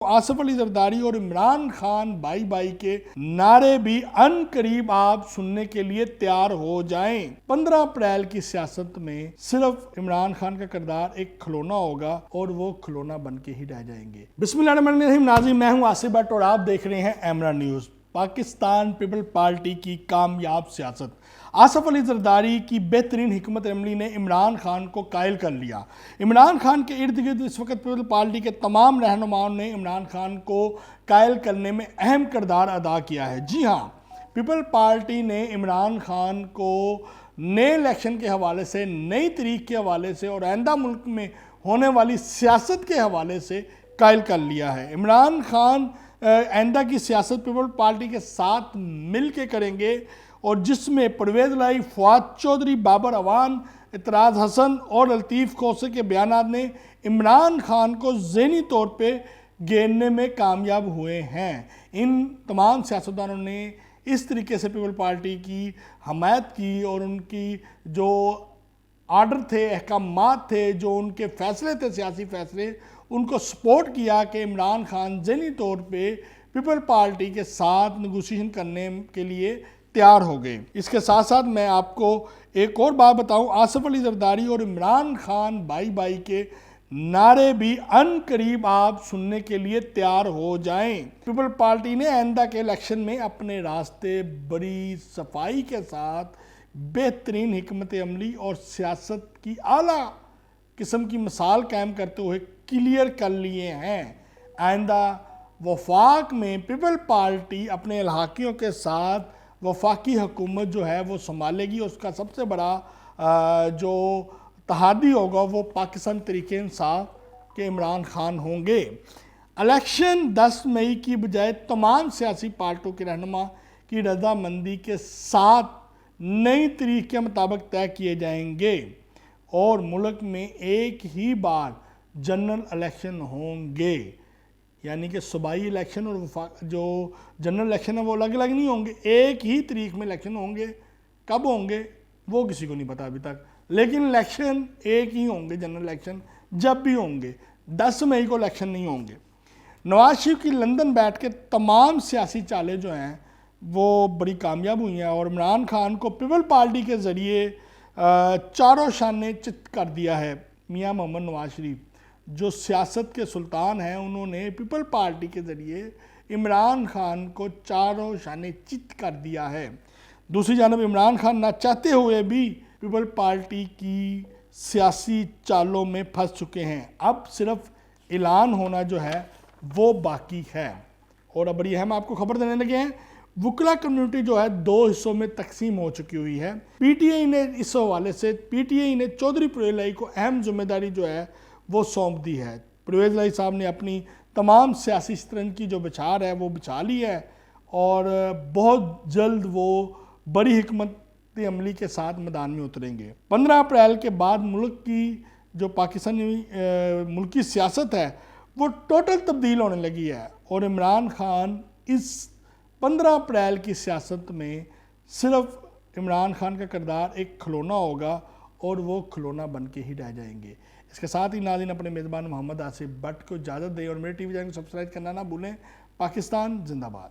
आसिफ अली जरदारी और इमरान खान भाई भाई के नारे भी अनकरीब आप सुनने के लिए तैयार हो जाएं। 15 अप्रैल की सियासत में सिर्फ इमरान खान का किरदार एक खिलौना होगा और वो खिलौना बन के ही रह जाएंगे। बिस्मिल्लाहिर्रहमानिर्रहीम। नाज़रीन, मैं हूं आसिफ भट्ट और आप देख रहे हैं एमरा न्यूज़। पाकिस्तान पीपल पार्टी की कामयाब सियासत। आसिफ अली जरदारी की बेहतरीन हिकमत अमली ने इमरान खान को कायल कर लिया। इमरान खान के इर्द गिर्द इस वक्त पीपल पार्टी के तमाम रहनुमाओं ने इमरान खान को कायल करने में अहम किरदार अदा किया है। जी हाँ, पीपल पार्टी ने इमरान खान को नए इलेक्शन के हवाले से, नई तारीख के हवाले से और आइंदा मुल्क में होने वाली सियासत के हवाले से कायल कर लिया है। इमरान खान आइंदा की सियासत पीपल पार्टी के साथ मिल के करेंगे और जिसमें परवेज लाई, फवाद चौधरी, बाबर अवान, इतराज हसन और लतीफ़ खोसे के बयानात ने इमरान खान को ज़हनी तौर पे घेरने में कामयाब हुए हैं। इन तमाम सियासतदानों ने इस तरीके से पीपल पार्टी की हमायत की और उनकी जो आर्डर थे, अहकामात थे, जो उनके फैसले थे, सियासी फैसले, उनको सपोर्ट किया कि इमरान खान ज़हनी तौर पे पीपल पार्टी के साथ नेगोशिएशन करने के लिए तैयार हो गए। इसके साथ साथ मैं आपको एक और बात बताऊं, आसिफ अली जरदारी और इमरान खान भाई भाई के नारे भी अनकरीब आप सुनने के लिए तैयार हो जाएं। पीपल पार्टी ने आइंदा के इलेक्शन में अपने रास्ते बड़ी सफाई के साथ बेहतरीन हिकमत अमली और सियासत की आला किस्म की मिसाल कायम करते हुए क्लियर कर लिए हैं। आइंदा वफाक में पीपल पार्टी अपने इलाकियों के साथ वफाकी हुकूमत जो है वो संभालेगी। उसका सबसे बड़ा जो तहादी होगा वो पाकिस्तान तरीके इंसाफ के इमरान खान होंगे। इलेक्शन 10 मई की बजाय तमाम सियासी पार्टियों के रहनुमा की रजामंदी के साथ नई तारीख के मुताबिक तय किए जाएंगे और मुल्क में एक ही बार जनरल इलेक्शन होंगे। यानी कि सूबाई इलेक्शन और जो जनरल इलेक्शन है वो अलग अलग नहीं होंगे, एक ही तारीख में इलेक्शन होंगे। कब होंगे वो किसी को नहीं पता अभी तक, लेकिन इलेक्शन एक ही होंगे। जनरल इलेक्शन जब भी होंगे 10 मई को इलेक्शन नहीं होंगे। नवाज शरीफ की लंदन बैठ के तमाम सियासी चालें जो हैं वो बड़ी कामयाब हुई हैं और इमरान खान को पीपल पार्टी के ज़रिए चारों शाने चित कर दिया है। मियाँ मोहम्मद नवाज शरीफ जो सियासत के सुल्तान हैं, उन्होंने पीपल पार्टी के ज़रिए इमरान खान को चारों शाने चित कर दिया है। दूसरी जानब इमरान खान ना चाहते हुए भी पीपल पार्टी की सियासी चालों में फंस चुके हैं। अब सिर्फ ऐलान होना जो है वो बाकी है। और अब बड़ी अहम आपको खबर देने लगे हैं, वकला कम्युनिटी जो है 2 हिस्सों में तकसीम हो चुकी हुई है। पीटीआई ने इस हवाले से चौधरी परवेज लाई को अहम जिम्मेदारी जो है वो सौंप दी है। परवेज लाई साहब ने अपनी तमाम सियासी शतरंज की जो बिछार है वो बिछा ली है और बहुत जल्द वो बड़ी हिकमत अमली के साथ मैदान में उतरेंगे। 15 अप्रैल के बाद मुल्क की जो पाकिस्तानी मुल्क की सियासत है वो टोटल तब्दील होने लगी है और इमरान खान इस 15 अप्रैल की सियासत में सिर्फ इमरान खान का किरदार एक खिलौना होगा और वो खिलौना बन के ही रह जाएंगे। इसके साथ ही नाज़रीन, अपने मेज़बान मोहम्मद आसिफ भट्ट को इजाज़त दें और मेरे टीवी चैनल को सब्सक्राइब करना ना भूलें। पाकिस्तान जिंदाबाद।